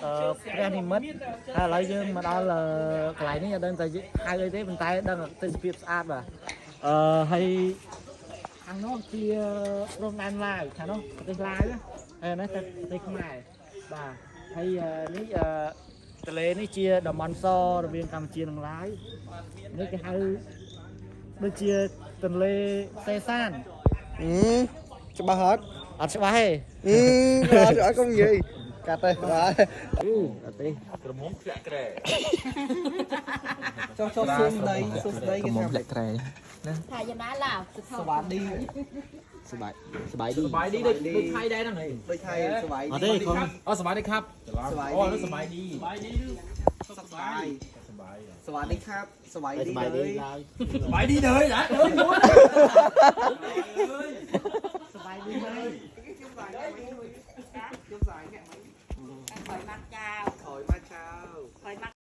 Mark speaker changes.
Speaker 1: ព្រះនិមិត្តហើយឥឡូវយើងមកដល់កន្លែងនេះអត់ដឹងតែហៅអីទេប៉ុន្តែដឹងទេសភាពស្អាតបាទហើយខាងនោះជាព្រំដែនឡាវខាងនោះប្រទេសឡាវហើយនេះប្រទេសខ្មែរបាទហើយនេះទន្លេនេះជាតំបន់សរវាងកម្ពុជានិងឡាវនេះគេហៅដូចជាទន្លេសេសាន
Speaker 2: ច្បាស់ហត់
Speaker 1: អត់ច្បាស់ទេ
Speaker 2: អត់កុំនិយាយកាត់ទេបាទ
Speaker 1: អត់ទេ
Speaker 3: ក្រមុំធ្លាក់ក្រែ
Speaker 2: ចុះសួស្ដីគេថាធ្លាក់ក្រែ
Speaker 4: ណាថាយ៉ាងណាឡា
Speaker 2: សวัสดี
Speaker 1: សบายดี
Speaker 3: ដូចថៃដែរហ្នឹងហី
Speaker 2: ដូចថៃសบาย
Speaker 1: អត់ទេខ្ញុំ
Speaker 3: អូសบายดีครับអូនោះសบายดี
Speaker 2: សบายสวัสดีครับสบายดีเลย
Speaker 3: สบายดีเลยนะ
Speaker 1: สบายดีไหม
Speaker 4: khỏi mặt chào
Speaker 2: khỏi mặt chào
Speaker 4: khỏi mặt